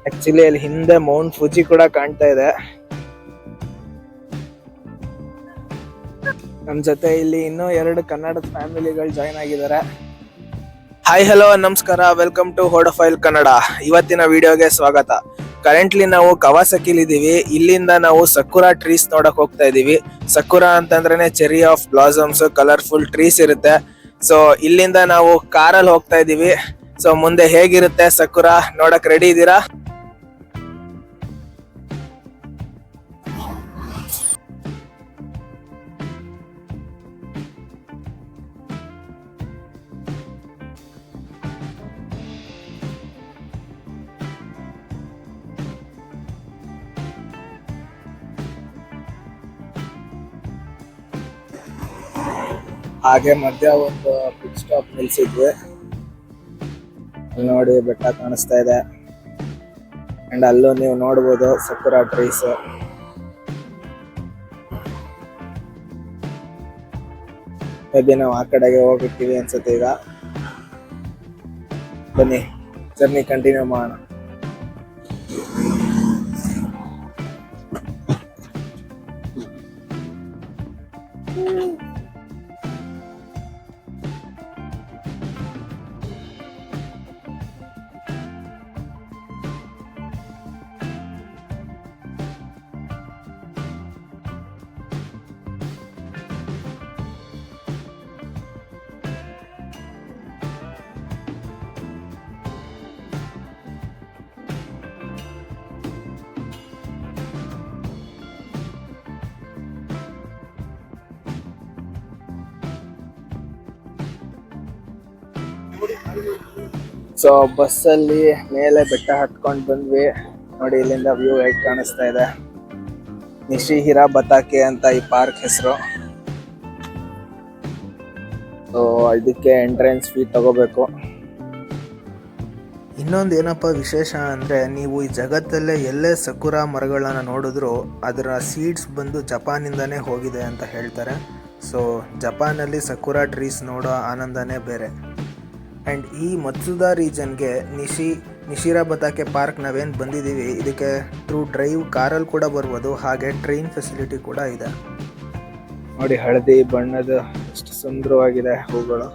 Actually ಅಲ್ಲಿ ಹಿಂದೆ Mount Fuji ಕೂಡ ಕಾಣ್ತಾ ಇದೆ. ನಮ್ ಜೊತೆ ಇಲ್ಲಿ ಇನ್ನೂ 2 ಕನ್ನಡದ ಫ್ಯಾಮಿಲಿಗಳು ಜಾಯ್ನ್ ಆಗಿದ್ದಾರೆ. ಹಾಯ್ ಹಲೋ ನಮಸ್ಕಾರ, ವೆಲ್ಕಮ್ ಟು ಹೋಡಫೈಲ್ ಕನ್ನಡ. ಇವತ್ತಿನ ವಿಡಿಯೋಗೆ ಸ್ವಾಗತ. ಕರೆಂಟ್ಲಿ ನಾವು ಕವಾಸಕಿಲ್ ಇದೀವಿ. ಇಲ್ಲಿಂದ ನಾವು ಸಕುರಾ ಟ್ರೀಸ್ ನೋಡಕ್ ಹೋಗ್ತಾ ಇದೀವಿ. ಸಕುರಾ ಅಂತಂದ್ರೆ cherry of blossoms, colourful trees ಇರುತ್ತೆ. ಸೊ ಇಲ್ಲಿಂದ ನಾವು ಕಾರಲ್ಲಿ ಹೋಗ್ತಾ ಇದೀವಿ. ಸೊ ಮುಂದೆ ಹೇಗಿರುತ್ತೆ ಸಕುರಾ ನೋಡಕ್ ರೆಡಿ ಇದೀರಾ? ಹಾಗೆ ಮಧ್ಯ ಒಂದು ಪಿಕ್ ಸ್ಟಾಪ್ ನಿಲ್ಸಿದ್ವಿ. ನೋಡಿ ಬೆಟ್ಟ ಕಾಣಿಸ್ತಾ ಇದೆ. ಅಂಡ್ ಅಲ್ಲೂ ನೀವು ನೋಡ್ಬೋದು ಸಕುರಾ ಟ್ರೀಸ್. ಮೇಬಿ ನಾವು ಆ ಕಡೆಗೆ ಹೋಗ್ಬಿಟ್ಟಿವಿ ಅನ್ಸುತ್ತೆ. ಈಗ ಬನ್ನಿ ಜರ್ನಿ ಕಂಟಿನ್ಯೂ ಮಾಡೋಣ. ಸೊ ಬಸ್ಸಲ್ಲಿ ಮೇಲೆ ಬೆಟ್ಟ ಹತ್ಕೊಂಡು ಬಂದ್ವಿ. ನೋಡಿ ಇಲ್ಲಿಂದ ವ್ಯೂ ಹೇಗೆ ಕಾಣಿಸ್ತಾ ಇದೆ. ನಿಶಿ ಹಿರಾ ಬತಾಕೆ ಅಂತ ಈ ಪಾರ್ಕ್ ಹೆಸರು. ಸೊ ಇದಕ್ಕೆ ಎಂಟ್ರೆನ್ಸ್ ಫೀ ತಗೋಬೇಕು. ಇನ್ನೊಂದು ಏನಪ್ಪ ವಿಶೇಷ ಅಂದರೆ, ನೀವು ಈ ಜಗತ್ತಲ್ಲೇ ಎಲ್ಲೇ ಸಕುರಾ ಮರಗಳನ್ನು ನೋಡಿದ್ರು ಅದರ ಸೀಡ್ಸ್ ಬಂದು ಜಪಾನಿಂದನೇ ಹೋಗಿದೆ ಅಂತ ಹೇಳ್ತಾರೆ. ಸೊ ಜಪಾನಲ್ಲಿ ಸಕುರಾ ಟ್ರೀಸ್ ನೋಡೋ ಆನಂದನೇ ಬೇರೆ. ಆ್ಯಂಡ್ ಈ ಮತ್ಸುದಾ ರೀಜನ್ಗೆ ನಿಶಿರಾ ಬತಾಕೆ ಪಾರ್ಕ್ ನಾವೇನು ಬಂದಿದ್ದೀವಿ, ಇದಕ್ಕೆ ಥ್ರೂ ಡ್ರೈವ್ ಕಾರಲ್ಲಿ ಕೂಡ ಬರ್ಬೋದು. ಹಾಗೆ ಟ್ರೈನ್ ಫೆಸಿಲಿಟಿ ಕೂಡ ಇದೆ. ನೋಡಿ ಹಳದಿ ಬಣ್ಣದ ಎಷ್ಟು ಸುಂದರವಾಗಿದೆ ಹೂಗಳು.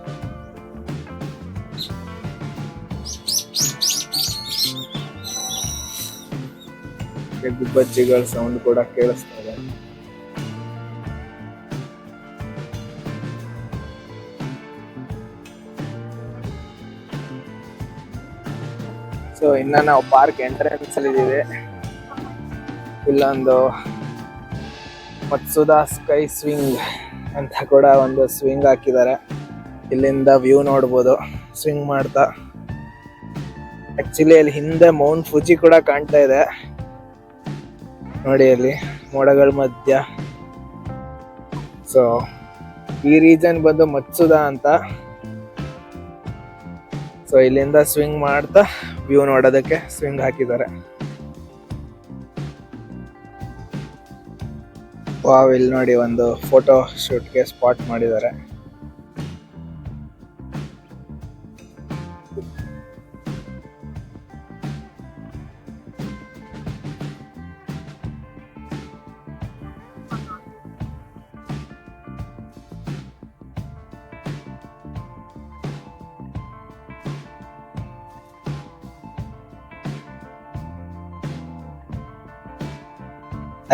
ಗುಬ್ಬಚ್ಚಿಗಳ ಸೌಂಡ್ ಕೂಡ ಕೇಳಿಸ್ತಾ ಇದೆ. ಸೊ ಇನ್ನ ನಾವು ಪಾರ್ಕ್ ಎಂಟ್ರೆನ್ಸ್ ಅಲ್ಲಿ ಇದೀವಿ. ಇಲ್ಲೊಂದು ಮತ್ಸುದಾ ಸ್ಕೈ ಸ್ವಿಂಗ್ ಅಂತ ಕೂಡ ಒಂದು ಸ್ವಿಂಗ್ ಹಾಕಿದ್ದಾರೆ. ಇಲ್ಲಿಂದ ವ್ಯೂ ನೋಡ್ಬೋದು ಸ್ವಿಂಗ್ ಮಾಡ್ತಾ. ಆಕ್ಚುಲಿ ಅಲ್ಲಿ ಹಿಂದೆ ಮೌಂಟ್ ಫುಜಿ ಕೂಡ ಕಾಣ್ತಾ ಇದೆ. ನೋಡಿ ಅಲ್ಲಿ ಮೋಡಗಳ ಮಧ್ಯ. ಸೊ ಈ ರೀಜನ್ ಬಂದು ಮತ್ಸುದಾ ಅಂತ. ಸೊ ಇಲ್ಲಿಂದ ಸ್ವಿಂಗ್ ಮಾಡ್ತಾ ವ್ಯೂ ನೋಡೋದಕ್ಕೆ ಸ್ವಿಂಗ್ ಹಾಕಿದ್ದಾರೆ. ವಾವ್, ಇಲ್ಲಿ ನೋಡಿ ಒಂದು ಫೋಟೋ ಶೂಟ್ಗೆ ಸ್ಪಾಟ್ ಮಾಡಿದ್ದಾರೆ.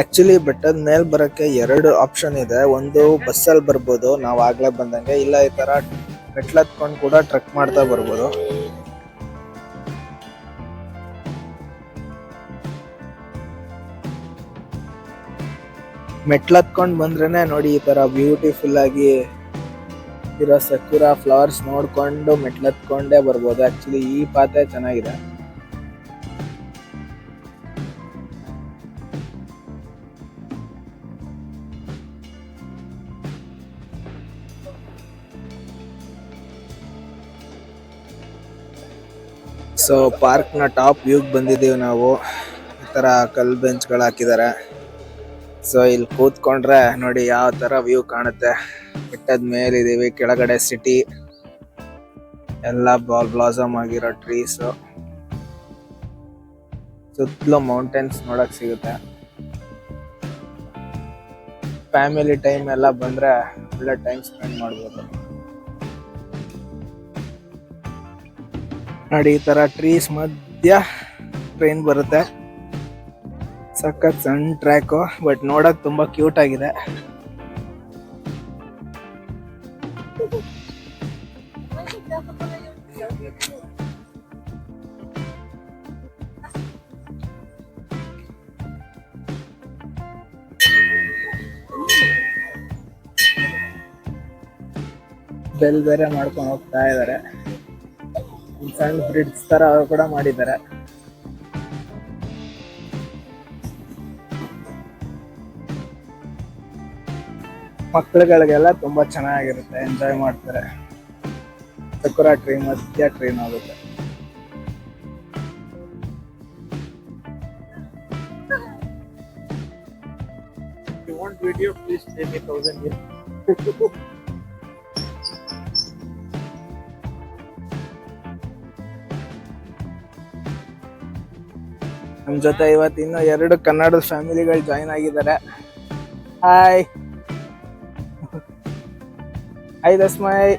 ಆಕ್ಚುಲಿ ಬೆಟ್ಟದ ಮೇಲೆ ಬರಕ್ಕೆ 2 ಆಪ್ಷನ್ ಇದೆ. ಒಂದು ಬಸ್ಸಲ್ಲಿ ಬರ್ಬೋದು, ನಾವು ಆಗ್ಲೇ ಬಂದಂಗೆ. ಇಲ್ಲ ಈ ತರ ಮೆಟ್ಲತ್ಕೊಂಡು ಕೂಡ ಟ್ರೆಕ್ ಮಾಡ್ತಾ ಬರ್ಬೋದು. ಮೆಟ್ಲತ್ಕೊಂಡು ಬಂದ್ರೇನೆ ನೋಡಿ ಈ ತರ ಬ್ಯೂಟಿಫುಲ್ ಆಗಿ ಇರೋ ಸಕುರಾ ಫ್ಲವರ್ಸ್ ನೋಡ್ಕೊಂಡು ಮೆಟ್ಲತ್ಕೊಂಡೇ ಬರ್ಬೋದು. ಆಕ್ಚುಲಿ ಈ ಪಾತೆ ಚೆನ್ನಾಗಿದೆ. ಸೊ ಪಾರ್ಕ್ ನ ಟಾಪ್ ವ್ಯೂ ಬಂದಿದ್ದೀವಿ ನಾವು. ಈ ತರ ಕಲ್ ಬೆಂಚ್ಗಳು ಹಾಕಿದ್ದಾರೆ. ಸೊ ಇಲ್ಲಿ ಕೂತ್ಕೊಂಡ್ರೆ ನೋಡಿ ಯಾವ ತರ ವ್ಯೂ ಕಾಣುತ್ತೆ. ಬೆಟ್ಟದ ಮೇಲೆ ಇದೀವಿ, ಕೆಳಗಡೆ ಸಿಟಿ, ಎಲ್ಲ ಬ್ಲಾಸಮ್ ಆಗಿರೋ ಟ್ರೀಸ್. ಸುತ್ತಲೂ ಮೌಂಟೇನ್ಸ್ ನೋಡಕ್ ಸಿಗುತ್ತೆ. ಫ್ಯಾಮಿಲಿ ಟೈಮ್ ಎಲ್ಲ ಬಂದ್ರೆ ಒಳ್ಳೆ ಟೈಮ್ ಸ್ಪೆಂಡ್ ಮಾಡ್ಬೋದು. ನೋಡಿ ಈ ತರ ಟ್ರೀಸ್ ಮಧ್ಯ ಟ್ರೈನ್ ಬರುತ್ತೆ. ಸಖತ್ ಸಣ್ಣ ಟ್ರ್ಯಾಕು, ಬಟ್ ನೋಡಕ್ ತುಂಬಾ ಕ್ಯೂಟ್ ಆಗಿದೆ. ಬೆಲ್ ಬೇರೆ ಮಾಡ್ಕೊಂಡು ಹೋಗ್ತಾ ಇದಾರೆ. ಸಣ್ಣ ಬ್ರಿಡ್ಜ್ ತರ ಕೂಡ ಮಾಡಿದ್ದಾರೆ. ಮಕ್ಕಳುಗಳಿಗೆಲ್ಲ ತುಂಬಾ ಚೆನ್ನಾಗಿರುತ್ತೆ, ಎಂಜಾಯ್ ಮಾಡ್ತಾರೆ. ಸಕುರಾ ಟ್ರೀ ಮಧ್ಯ ಟ್ರೈನ್ ಆಗುತ್ತೆ. You want video? Please pay me 1,000 yen. ನಮ್ಮ ಜೊತೆ ಇವತ್ತು ಇನ್ನು 2 ಕನ್ನಡದ ಫ್ಯಾಮಿಲಿಗಳು ಜಾಯಿನ್ ಆಗಿದ್ದಾರೆ. ಹಾಯ್ ಹಾಯ್ ದಸ್ಮಯ್.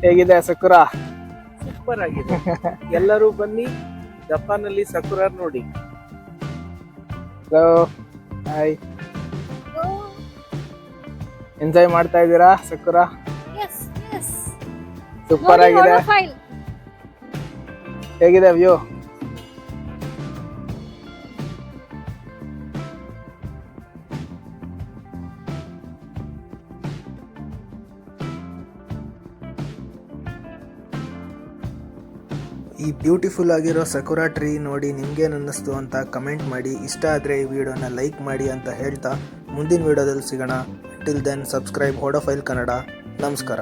ಹೇಗಿದೆ ಸಕುರಾ? ಸೂಪರ್ ಆಗಿದೆ. ಎಲ್ಲರೂ ಬನ್ನಿ ಜಪಾನ್ ಅಲ್ಲಿ ಸಕುರಾ ನೋಡಿ. ಹಾಯ್, ಎಂಜಾಯ್ ಮಾಡ್ತಾ ಇದ್ದೀರಾ ಸಕುರಾ? ಸೂಪರ್ ಆಗಿದೆ. ಹೇಗಿದೆ ವ್ಯೂ? ಈ ಬ್ಯೂಟಿಫುಲ್ ಆಗಿರೋ ಸಕುರಾ ಟ್ರೀ ನೋಡಿ ನಿಮ್ಗೇನು ಅನ್ನಿಸ್ತು ಅಂತ ಕಮೆಂಟ್ ಮಾಡಿ. ಇಷ್ಟ ಆದರೆ ಈ ವಿಡಿಯೋನ ಲೈಕ್ ಮಾಡಿ ಅಂತ ಹೇಳ್ತಾ ಮುಂದಿನ ವಿಡಿಯೋದಲ್ಲಿ ಸಿಗೋಣ. ಟಿಲ್ ದೆನ್ ಸಬ್ಸ್ಕ್ರೈಬ್ ಹೊಡೋಫೈಲ್ ಕನ್ನಡ. ನಮಸ್ಕಾರ.